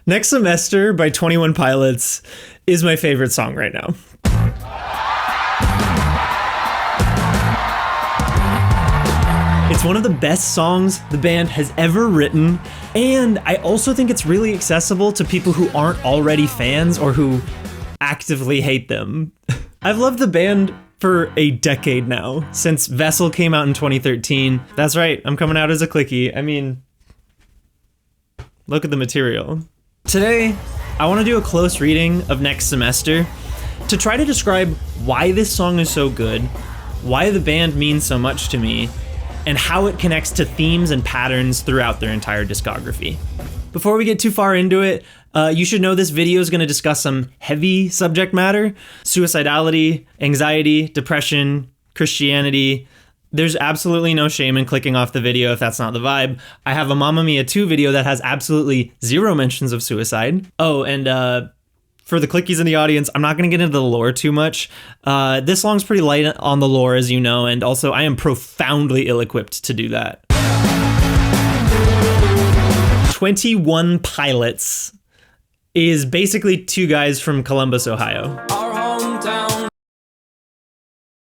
Next Semester by 21 Pilots is my favorite song right now. It's one of the best songs the band has ever written, and I also think it's really accessible to people who aren't already fans or who actively hate them. I've loved the band for a decade now, since Vessel came out in 2013. That's right, I'm coming out as a clicky. I mean, look at the material. Today, I want to do a close reading of Next Semester to try to describe why this song is so good, why the band means so much to me, and how it connects to themes and patterns throughout their entire discography. Before we get too far into it, you should know this video is going to discuss some heavy subject matter: suicidality, anxiety, depression, Christianity. There's absolutely no shame in clicking off the video if that's not the vibe. I have a Mamma Mia 2 video that has absolutely zero mentions of suicide. Oh, and for the clickies in the audience, I'm not going to get into the lore too much. This song's pretty light on the lore, as you know, and also I am profoundly ill-equipped to do that. 21 Pilots is basically two guys from Columbus, Ohio. Our hometown.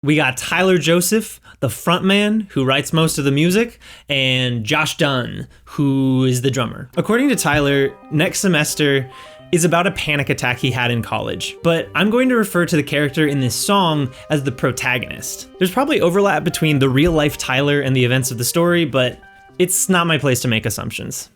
We got Tyler Joseph, the frontman, who writes most of the music, and Josh Dunn, who is the drummer. According to Tyler, Next Semester is about a panic attack he had in college, but I'm going to refer to the character in this song as the protagonist. There's probably overlap between the real-life Tyler and the events of the story, but it's not my place to make assumptions.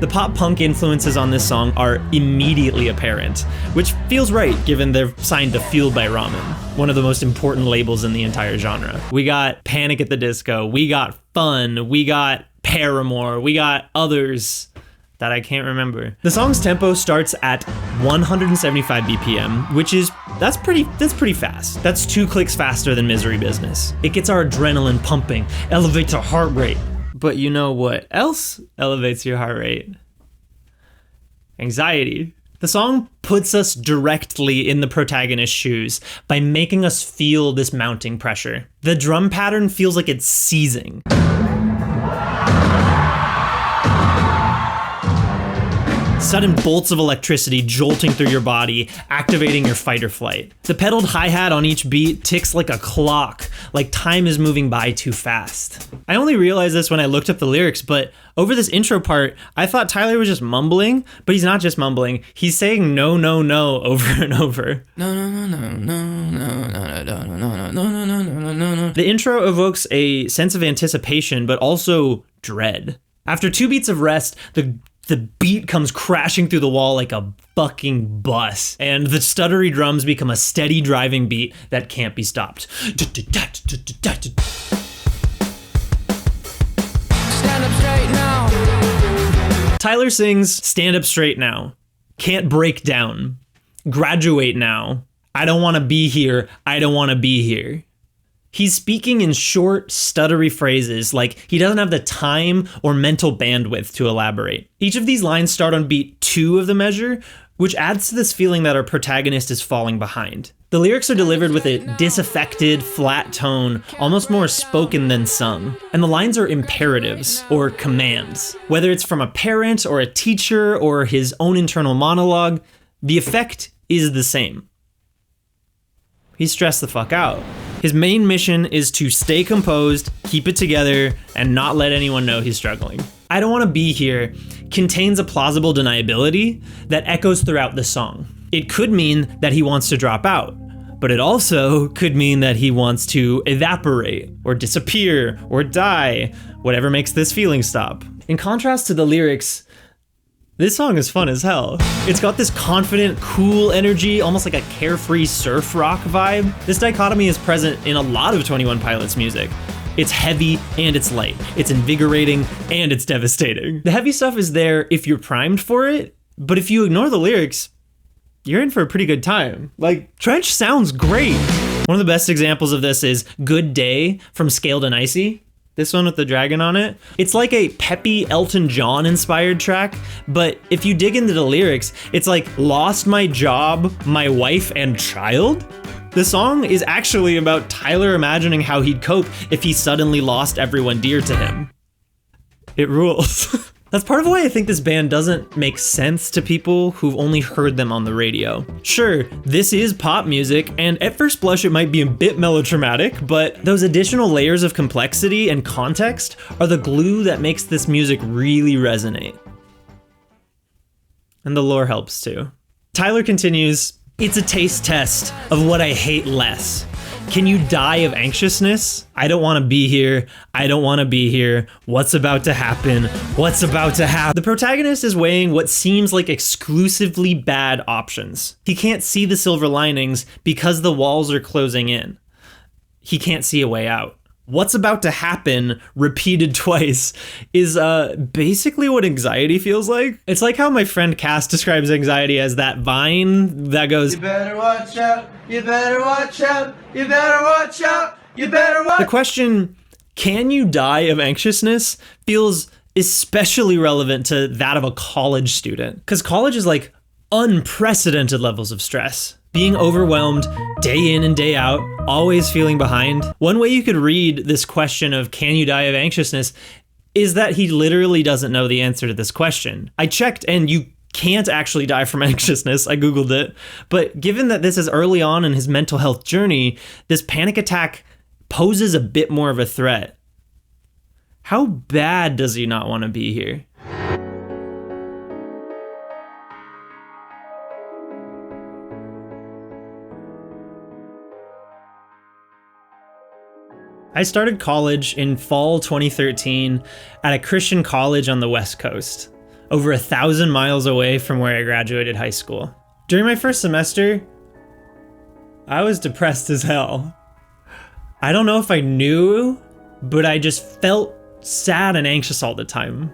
The pop-punk influences on this song are immediately apparent, which feels right given they're signed to Fueled by Ramen, one of the most important labels in the entire genre. We got Panic at the Disco, we got Fun, we got Paramore, we got others that I can't remember. The song's tempo starts at 175 BPM, which is, that's pretty fast. That's 2 clicks faster than Misery Business. It gets our adrenaline pumping, elevates our heart rate. But you know what else elevates your heart rate? Anxiety. The song puts us directly in the protagonist's shoes by making us feel this mounting pressure. The drum pattern feels like it's seizing. Sudden bolts of electricity jolting through your body, activating your fight or flight. The pedaled hi-hat on each beat ticks like a clock, like time is moving by too fast. I only realized this when I looked up the lyrics, but over this intro part, I thought Tyler was just mumbling, but he's not just mumbling, he's saying no, no, no over and over. No, no, no, no, no, no, no, no, no, no, no, no, no, no. The intro evokes a sense of anticipation, but also dread. After 2 beats of rest, the beat comes crashing through the wall like a fucking bus, and the stuttery drums become a steady driving beat that can't be stopped. Stand up straight now. Tyler sings "Stand Up Straight Now," "Can't Break Down," "Graduate Now," "I Don't Want to Be Here, I Don't Want to Be Here." He's speaking in short, stuttery phrases like he doesn't have the time or mental bandwidth to elaborate. Each of these lines start on beat 2 of the measure, which adds to this feeling that our protagonist is falling behind. The lyrics are delivered with a disaffected, flat tone, almost more spoken than sung. And the lines are imperatives, or commands. Whether it's from a parent or a teacher or his own internal monologue, the effect is the same. He's stressed the fuck out. His main mission is to stay composed, keep it together, and not let anyone know he's struggling. "I Don't Want to Be Here" contains a plausible deniability that echoes throughout the song. It could mean that he wants to drop out, but it also could mean that he wants to evaporate, or disappear, or die, whatever makes this feeling stop. In contrast to the lyrics, this song is fun as hell. It's got this confident, cool energy, almost like a carefree surf rock vibe. This dichotomy is present in a lot of 21 Pilots music. It's heavy and it's light. It's invigorating and it's devastating. The heavy stuff is there if you're primed for it, but if you ignore the lyrics, you're in for a pretty good time. Like, Trench sounds great. One of the best examples of this is "Good Day" from Scaled and Icy. This one with the dragon on it. It's like a peppy Elton John inspired track, but if you dig into the lyrics, it's like "lost my job, my wife and child." The song is actually about Tyler imagining how he'd cope if he suddenly lost everyone dear to him. It rules. That's part of why I think this band doesn't make sense to people who've only heard them on the radio. Sure, this is pop music, and at first blush it might be a bit melodramatic, but those additional layers of complexity and context are the glue that makes this music really resonate. And the lore helps too. Tyler continues, "It's a taste test of what I hate less. Can you die of anxiousness? I don't want to be here. I don't want to be here. What's about to happen? What's about to happen?" The protagonist is weighing what seems like exclusively bad options. He can't see the silver linings because the walls are closing in. He can't see a way out. What's about to happen, repeated twice, is basically what anxiety feels like. It's like how my friend Cass describes anxiety as that vine that goes, "You better watch out, you better watch out, you better watch out, you better watch." The question, can you die of anxiousness, feels especially relevant to that of a college student. Because college is like unprecedented levels of stress. Being overwhelmed day in and day out, always feeling behind. One way you could read this question of can you die of anxiousness is that he literally doesn't know the answer to this question. I checked and you can't actually die from anxiousness. I Googled it. But given that this is early on in his mental health journey, this panic attack poses a bit more of a threat. How bad does he not want to be here? I started college in fall 2013 at a Christian college on the West Coast, over 1,000 miles away from where I graduated high school. During my first semester, I was depressed as hell. I don't know if I knew, but I just felt sad and anxious all the time.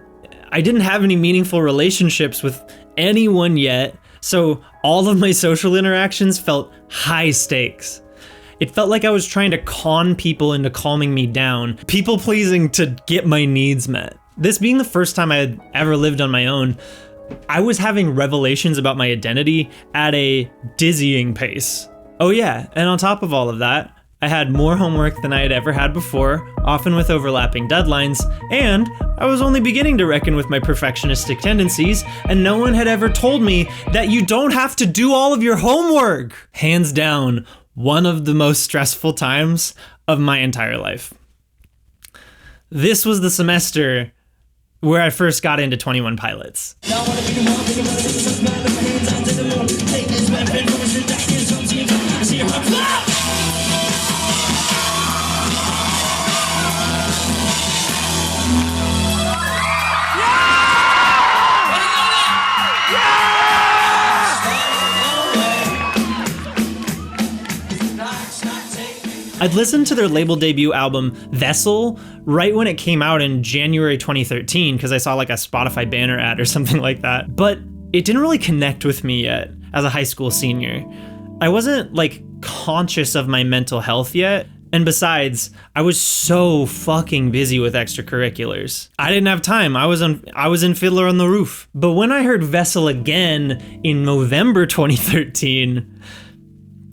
I didn't have any meaningful relationships with anyone yet, so all of my social interactions felt high stakes. It felt like I was trying to con people into calming me down, people pleasing to get my needs met. This being the first time I had ever lived on my own, I was having revelations about my identity at a dizzying pace. Oh yeah, and on top of all of that, I had more homework than I had ever had before, often with overlapping deadlines, and I was only beginning to reckon with my perfectionistic tendencies, and no one had ever told me that you don't have to do all of your homework. Hands down, one of the most stressful times of my entire life. This was the semester where I first got into 21 Pilots. I'd listened to their label debut album, Vessel, right when it came out in January 2013, because I saw like a Spotify banner ad or something like that. But it didn't really connect with me yet as a high school senior. I wasn't like conscious of my mental health yet. And besides, I was so fucking busy with extracurriculars. I didn't have time. I was in Fiddler on the Roof. But when I heard Vessel again in November 2013,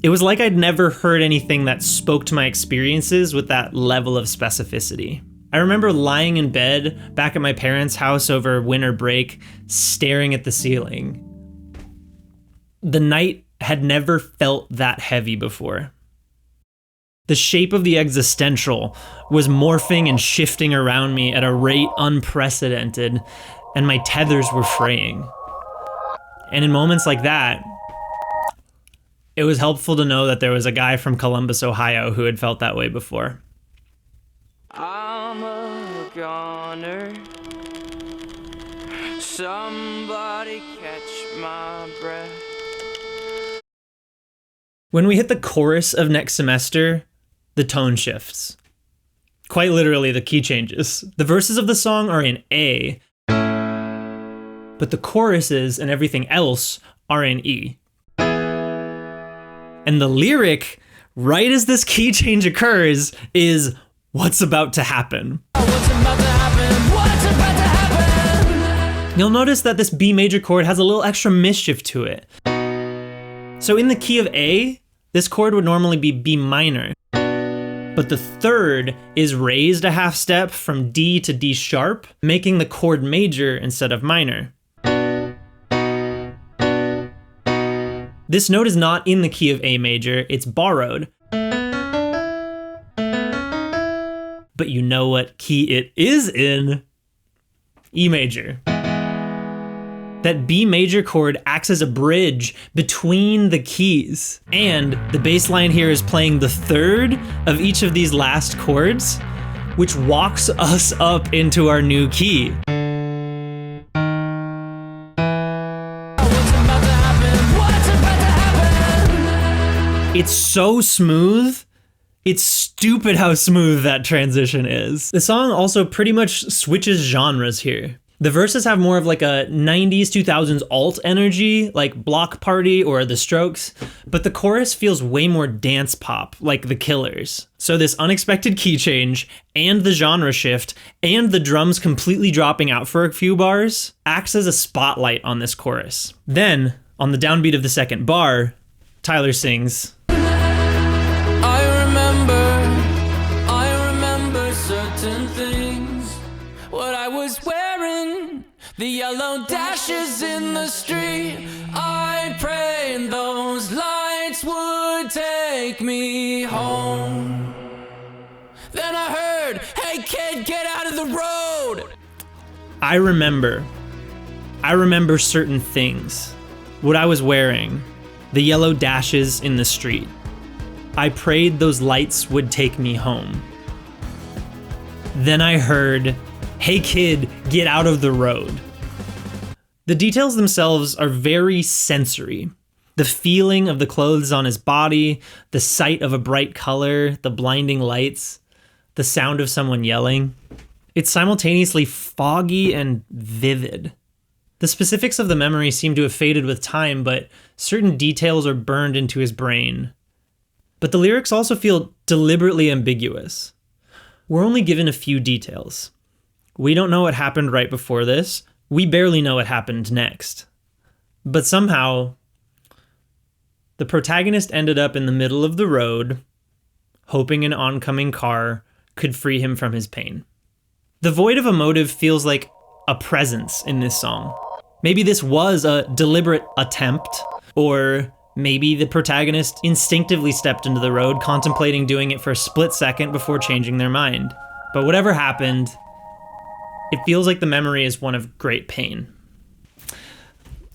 it was like I'd never heard anything that spoke to my experiences with that level of specificity. I remember lying in bed back at my parents' house over winter break, staring at the ceiling. The night had never felt that heavy before. The shape of the existential was morphing and shifting around me at a rate unprecedented, and my tethers were fraying. And in moments like that, it was helpful to know that there was a guy from Columbus, Ohio who had felt that way before. I'm a goner. Somebody catch my breath. When we hit the chorus of next semester, the tone shifts. Quite literally, the key changes. The verses of the song are in A, but the choruses and everything else are in E. And the lyric, right as this key change occurs, is "What's about to happen?" What's about to happen? What's about to happen? You'll notice that this B major chord has a little extra mischief to it. So in the key of A, This chord would normally be B minor, but the third is raised a half step from D to D sharp, making the chord major instead of minor. This note is not in the key of A major, it's borrowed. But you know what key it is in? E major. That B major chord acts as a bridge between the keys. And the bass line here is playing the third of each of these last chords, which walks us up into our new key. It's so smooth. It's stupid how smooth that transition is. The song also pretty much switches genres here. The verses have more of like a 90s, 2000s alt energy, like Block Party or The Strokes, but the chorus feels way more dance pop, like The Killers. So this unexpected key change, and the genre shift, and the drums completely dropping out for a few bars, acts as a spotlight on this chorus. Then, on the downbeat of the second bar, Tyler sings, I remember certain things, what I was wearing, the yellow dashes in the street. I prayed those lights would take me home. Then I heard, hey kid, get out of the road. I remember certain things, what I was wearing, the yellow dashes in the street. I prayed those lights would take me home. Then I heard, hey kid, get out of the road. The details themselves are very sensory. The feeling of the clothes on his body, the sight of a bright color, the blinding lights, the sound of someone yelling. It's simultaneously foggy and vivid. The specifics of the memory seem to have faded with time, but certain details are burned into his brain. But the lyrics also feel deliberately ambiguous. We're only given a few details. We don't know what happened right before this. We barely know what happened next. But somehow, the protagonist ended up in the middle of the road, hoping an oncoming car could free him from his pain. The void of a motive feels like a presence in this song. Maybe this was a deliberate attempt, or maybe the protagonist instinctively stepped into the road, contemplating doing it for a split second before changing their mind. But whatever happened, it feels like the memory is one of great pain.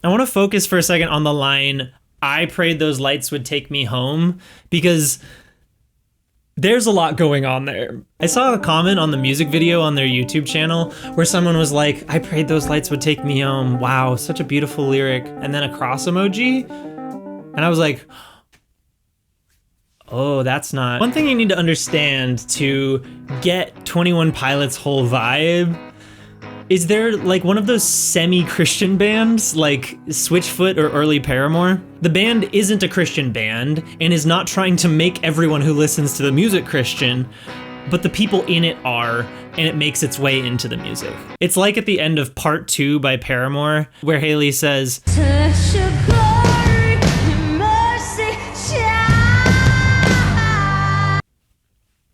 I want to focus for a second on the line, I prayed those lights would take me home, because there's a lot going on there. I saw a comment on the music video on their YouTube channel where someone was like, I prayed those lights would take me home. Wow, such a beautiful lyric. And then a cross emoji. And I was like, oh, that's not. One thing you need to understand to get 21 Pilots' whole vibe is they're like one of those semi-Christian bands like Switchfoot or early Paramore. The band isn't a Christian band and is not trying to make everyone who listens to the music Christian, but the people in it are, and it makes its way into the music. It's like at the end of Part 2 by Paramore, where Haley says,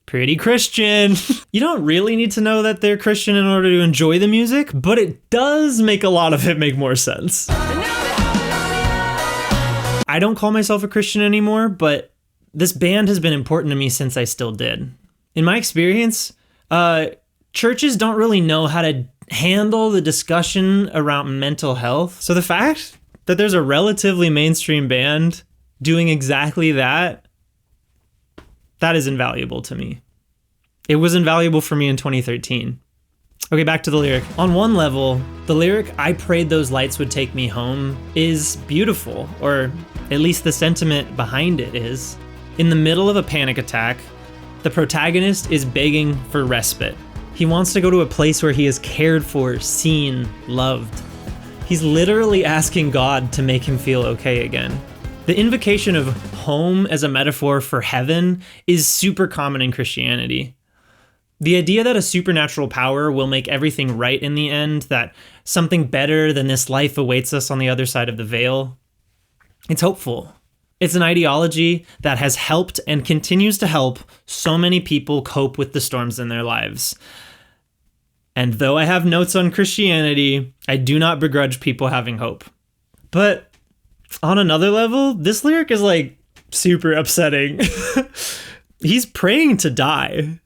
pretty Christian. You don't really need to know that they're Christian in order to enjoy the music, but it does make a lot of it make more sense. I don't call myself a Christian anymore, but this band has been important to me since I still did. In my experience, churches don't really know how to handle the discussion around mental health. So the fact that there's a relatively mainstream band doing exactly that, that is invaluable to me. It was invaluable for me in 2013. Okay, back to the lyric. On one level, the lyric, I prayed those lights would take me home, is beautiful, or at least the sentiment behind it is. In the middle of a panic attack, the protagonist is begging for respite. He wants to go to a place where he is cared for, seen, loved. He's literally asking God to make him feel okay again. The invocation of home as a metaphor for heaven is super common in Christianity. The idea that a supernatural power will make everything right in the end, that something better than this life awaits us on the other side of the veil, it's hopeful. It's an ideology that has helped and continues to help so many people cope with the storms in their lives. And though I have notes on Christianity, I do not begrudge people having hope. But on another level, this lyric is like super upsetting. He's praying to die.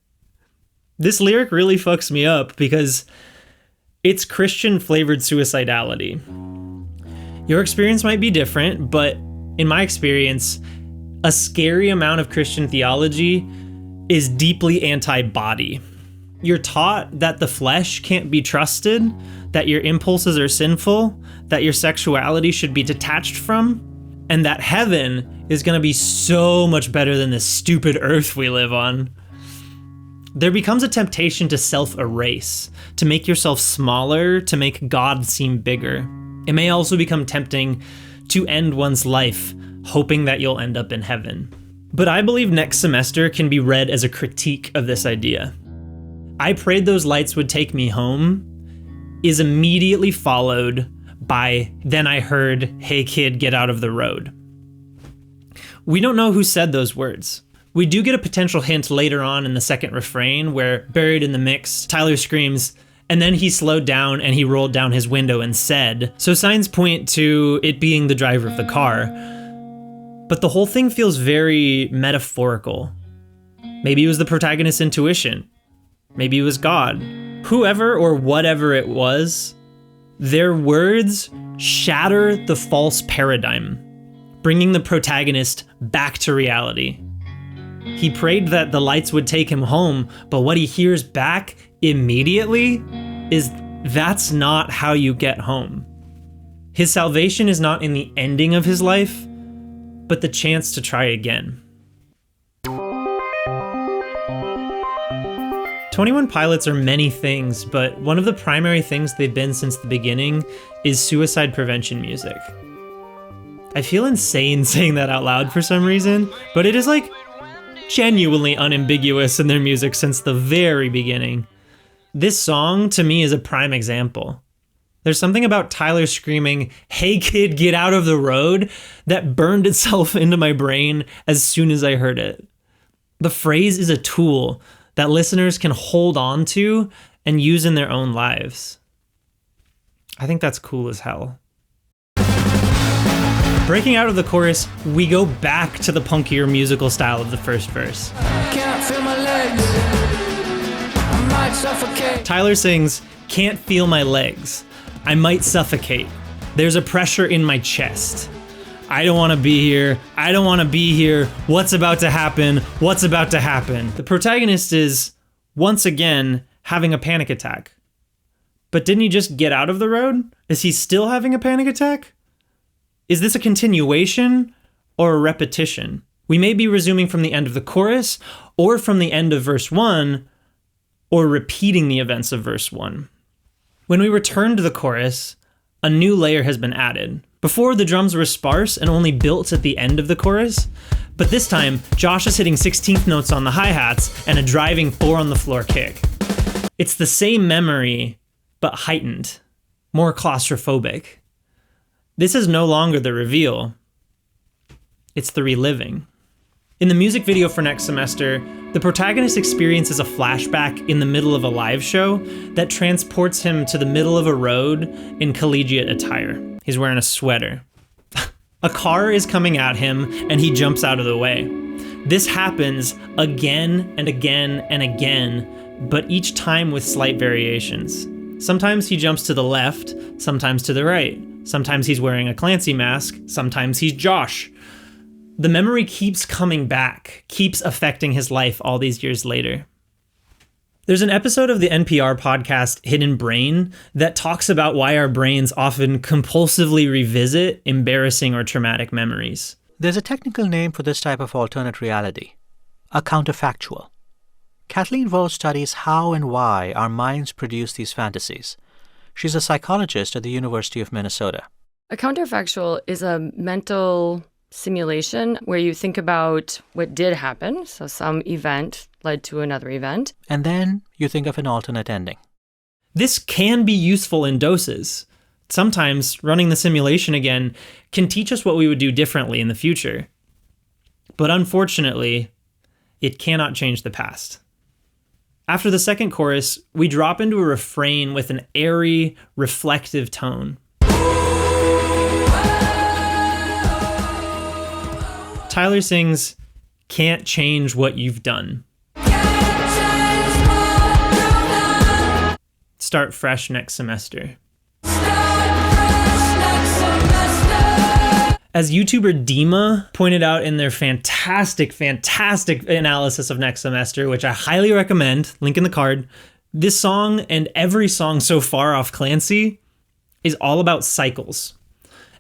This lyric really fucks me up because it's Christian flavored suicidality. Your experience might be different, but in my experience, a scary amount of Christian theology is deeply anti-body. You're taught that the flesh can't be trusted, that your impulses are sinful, that your sexuality should be detached from, and that heaven is going to be so much better than this stupid earth we live on. There becomes a temptation to self-erase, to make yourself smaller, to make God seem bigger. It may also become tempting to end one's life, hoping that you'll end up in heaven. But I believe Next Semester can be read as a critique of this idea. I prayed those lights would take me home is immediately followed by then I heard, "Hey kid, get out of the road." We don't know who said those words. We do get a potential hint later on in the second refrain where, buried in the mix, Tyler screams, "And then he slowed down and he rolled down his window and said," so signs point to it being the driver of the car. But the whole thing feels very metaphorical. Maybe it was the protagonist's intuition. Maybe it was God. Whoever or whatever it was, their words shatter the false paradigm, bringing the protagonist back to reality. He prayed that the lights would take him home, but what he hears back immediately is that's not how you get home. His salvation is not in the ending of his life, but the chance to try again. 21 Pilots are many things, but one of the primary things they've been since the beginning is suicide prevention music. I feel insane saying that out loud for some reason, but it is like genuinely unambiguous in their music since the very beginning. This song, to me, is a prime example. There's something about Tyler screaming, "Hey kid, get out of the road," that burned itself into my brain as soon as I heard it. The phrase is a tool that listeners can hold on to and use in their own lives. I think that's cool as hell. Breaking out of the chorus, we go back to the punkier musical style of the first verse. Can't feel my legs. I might suffocate. Tyler sings, "Can't feel my legs. I might suffocate. There's a pressure in my chest. I don't want to be here. I don't want to be here. What's about to happen? What's about to happen?" The protagonist is, once again, having a panic attack. But didn't he just get out of the road? Is he still having a panic attack? Is this a continuation or a repetition? We may be resuming from the end of the chorus, or from the end of verse 1, or repeating the events of verse 1. When we return to the chorus, a new layer has been added. Before, the drums were sparse and only built at the end of the chorus, but this time, Josh is hitting 16th notes on the hi-hats and a driving 4 on the floor kick. It's the same memory, but heightened, more claustrophobic. This is no longer the reveal, it's the reliving. In the music video for Next Semester, the protagonist experiences a flashback in the middle of a live show that transports him to the middle of a road in collegiate attire. He's wearing a sweater. A car is coming at him and he jumps out of the way. This happens again and again and again, but each time with slight variations. Sometimes he jumps to the left, sometimes to the right. Sometimes he's wearing a Clancy mask, sometimes he's Josh. The memory keeps coming back, keeps affecting his life all these years later. There's an episode of the NPR podcast Hidden Brain that talks about why our brains often compulsively revisit embarrassing or traumatic memories. There's a technical name for this type of alternate reality, a counterfactual. Kathleen Vo studies how and why our minds produce these fantasies. She's a psychologist at the University of Minnesota. A counterfactual is a mental simulation where you think about what did happen, so some event led to another event. And then you think of an alternate ending. This can be useful in doses. Sometimes running the simulation again can teach us what we would do differently in the future. But unfortunately, it cannot change the past. After the second chorus, we drop into a refrain with an airy, reflective tone. Tyler sings, "Can't change what you've done. Start fresh next semester." As YouTuber DEMA pointed out in their fantastic analysis of Next Semester, which I highly recommend, link in the card, this song and every song so far off Clancy is all about cycles.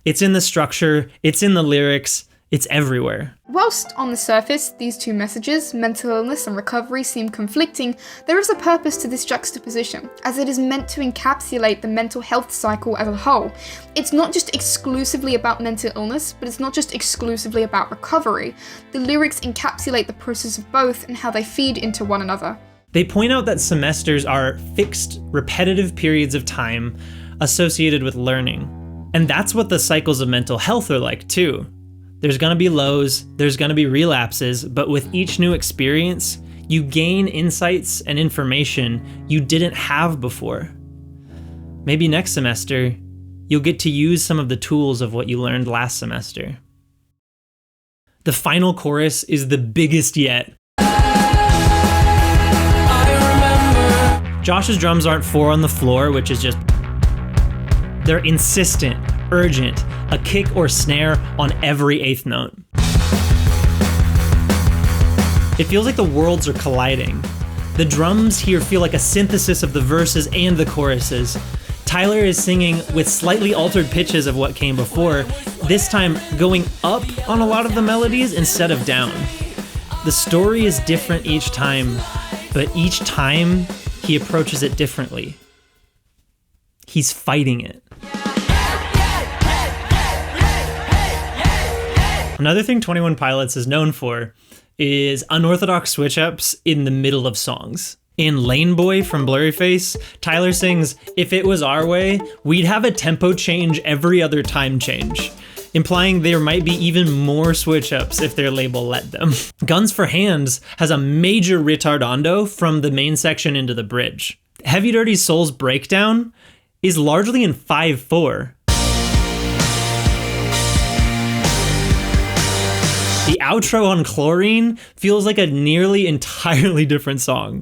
It's in the structure, it's in the lyrics, it's everywhere. Whilst on the surface, these two messages, mental illness and recovery, seem conflicting, there is a purpose to this juxtaposition, as it is meant to encapsulate the mental health cycle as a whole. It's not just exclusively about mental illness, but it's not just exclusively about recovery. The lyrics encapsulate the process of both and how they feed into one another. They point out that semesters are fixed, repetitive periods of time associated with learning. And that's what the cycles of mental health are like too. There's gonna be lows, there's gonna be relapses, but with each new experience, you gain insights and information you didn't have before. Maybe next semester, you'll get to use some of the tools of what you learned last semester. The final chorus is the biggest yet. Josh's drums aren't 4 on the floor, which is just... They're insistent, urgent, a kick or snare on every 8th note. It feels like the worlds are colliding. The drums here feel like a synthesis of the verses and the choruses. Tyler is singing with slightly altered pitches of what came before, this time going up on a lot of the melodies instead of down. The story is different each time, but each time he approaches it differently. He's fighting it. Another thing 21 Pilots is known for is unorthodox switch-ups in the middle of songs. In Lane Boy from Blurryface, Tyler sings, "If it was our way, we'd have a tempo change every other time change," implying there might be even more switch-ups if their label let them. Guns for Hands has a major retardando from the main section into the bridge. Heavy Dirty Soul's breakdown is largely in 5/4. The outro on Chlorine feels like a nearly entirely different song.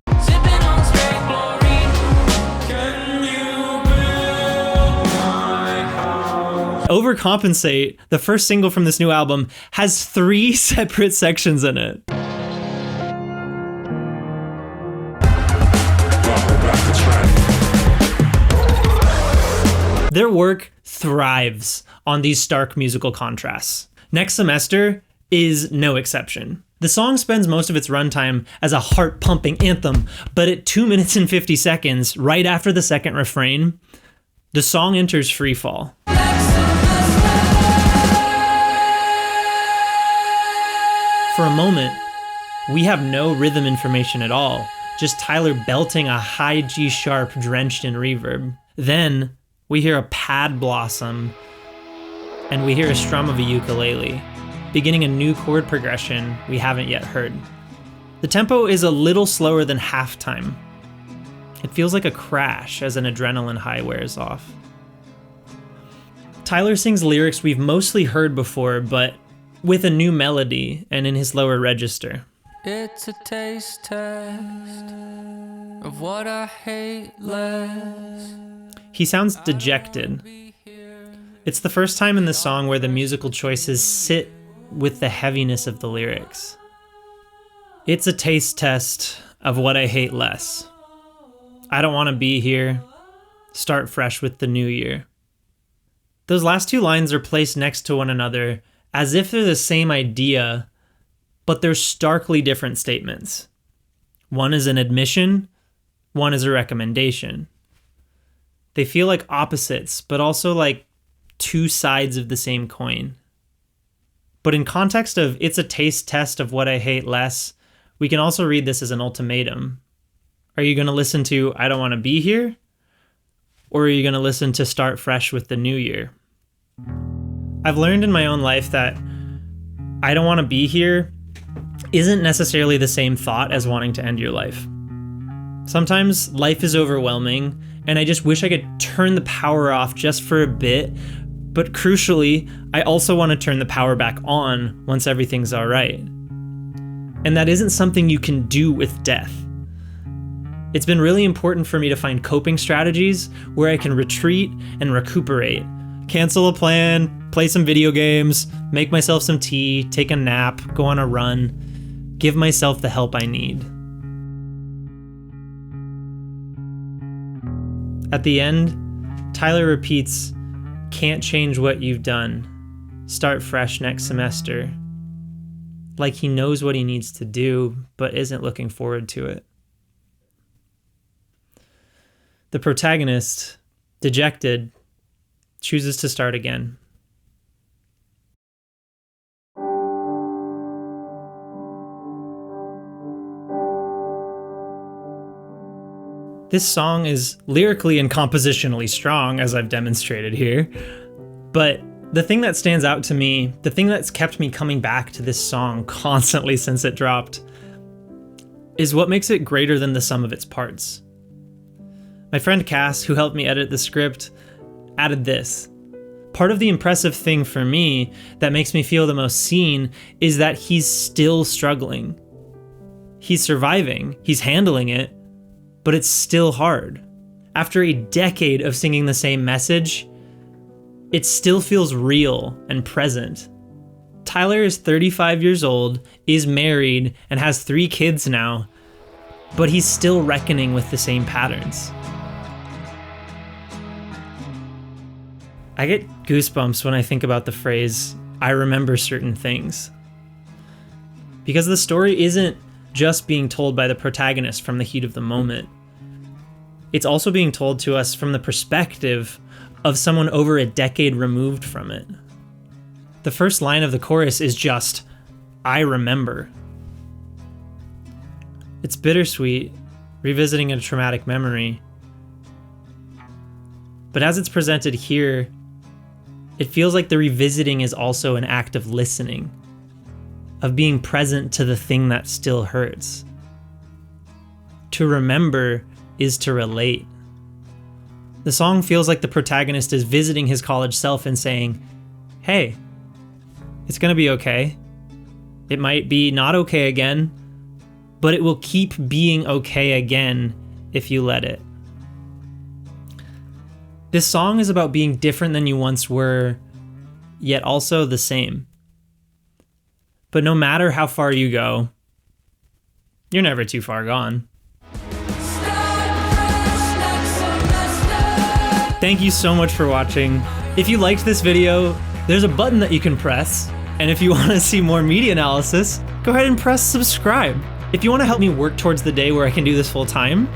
Overcompensate, the first single from this new album, has 3 separate sections in it. Their work thrives on these stark musical contrasts. Next Semester is no exception. The song spends most of its runtime as a heart-pumping anthem, but at 2 minutes and 50 seconds, right after the second refrain, the song enters freefall. For a moment, we have no rhythm information at all, just Tyler belting a high G sharp drenched in reverb. Then, we hear a pad blossom, and we hear a strum of a ukulele, beginning a new chord progression we haven't yet heard. The tempo is a little slower than halftime. It feels like a crash as an adrenaline high wears off. Tyler sings lyrics we've mostly heard before, but with a new melody and in his lower register. It's a taste test of what I hate less. He sounds dejected. It's the first time in the song where the musical choices sit with the heaviness of the lyrics. It's a taste test of what I hate less. I don't want to be here. Start fresh with the new year. Those last 2 lines are placed next to one another as if they're the same idea, but they're starkly different statements. One is an admission, one is a recommendation. They feel like opposites, but also like 2 sides of the same coin. But in context of it's a taste test of what I hate less, we can also read this as an ultimatum. Are you going to listen to I don't want to be here? Or are you going to listen to Start Fresh with the New Year? I've learned in my own life that I don't want to be here isn't necessarily the same thought as wanting to end your life. Sometimes life is overwhelming, and I just wish I could turn the power off just for a bit, but crucially, I also want to turn the power back on once everything's all right. And that isn't something you can do with death. It's been really important for me to find coping strategies where I can retreat and recuperate, cancel a plan, play some video games, make myself some tea, take a nap, go on a run, give myself the help I need. At the end, Tyler repeats, "Can't change what you've done. Start fresh next semester." Like he knows what he needs to do, but isn't looking forward to it. The protagonist, dejected, chooses to start again. This song is lyrically and compositionally strong, as I've demonstrated here, but the thing that stands out to me, the thing that's kept me coming back to this song constantly since it dropped, is what makes it greater than the sum of its parts. My friend Cass, who helped me edit the script, added this. Part of the impressive thing for me that makes me feel the most seen is that he's still struggling. He's surviving, he's handling it, but it's still hard. After a decade of singing the same message, it still feels real and present. Tyler is 35 years old, is married, and has 3 kids now, but he's still reckoning with the same patterns. I get goosebumps when I think about the phrase, "I remember certain things." Because the story isn't just being told by the protagonist from the heat of the moment. It's also being told to us from the perspective of someone over a decade removed from it. The first line of the chorus is just, "I remember." It's bittersweet, revisiting a traumatic memory. But as it's presented here, it feels like the revisiting is also an act of listening, of being present to the thing that still hurts. To remember is to relate. The song feels like the protagonist is visiting his college self and saying, "Hey, it's gonna be okay. It might be not okay again, but it will keep being okay again if you let it." This song is about being different than you once were, yet also the same. But no matter how far you go, you're never too far gone. Thank you so much for watching. If you liked this video, there's a button that you can press. And if you want to see more media analysis, go ahead and press subscribe. If you want to help me work towards the day where I can do this full time,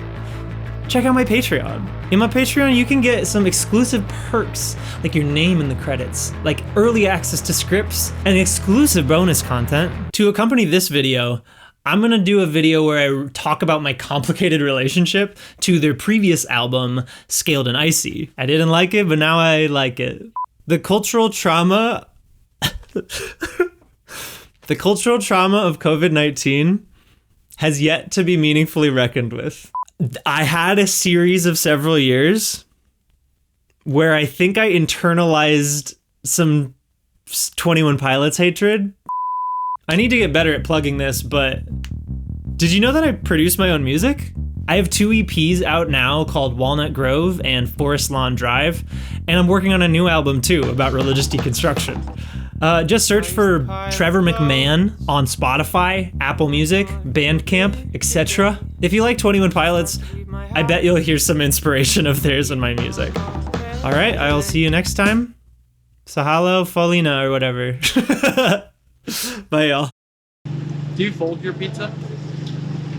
check out my Patreon. In my Patreon, you can get some exclusive perks, like your name in the credits, like early access to scripts, and exclusive bonus content. To accompany this video, I'm gonna do a video where I talk about my complicated relationship to their previous album, Scaled and Icy. I didn't like it, but now I like it. The cultural trauma of COVID-19 has yet to be meaningfully reckoned with. I had a series of several years where I think I internalized some 21 Pilots hatred. I need to get better at plugging this, but did you know that I produce my own music? I have 2 EPs out now called Walnut Grove and Forest Lawn Drive, and I'm working on a new album too about religious deconstruction. Just search for Trevor McMahon on Spotify, Apple Music, Bandcamp, etc. If you like 21 Pilots, I bet you'll hear some inspiration of theirs in my music. All right, I'll see you next time. Sahalo Folina or whatever. Bye, y'all. Do you fold your pizza?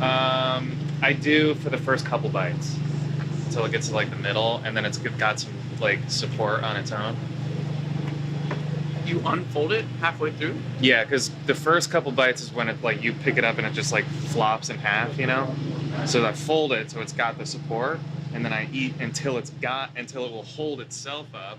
I do for the first couple bites until it gets to like the middle, and then it's got some like support on its own. You unfold it halfway through? Yeah, because the first couple bites is when it like you pick it up and it just like flops in half, you know. So I fold it so it's got the support, and then I eat until it will hold itself up.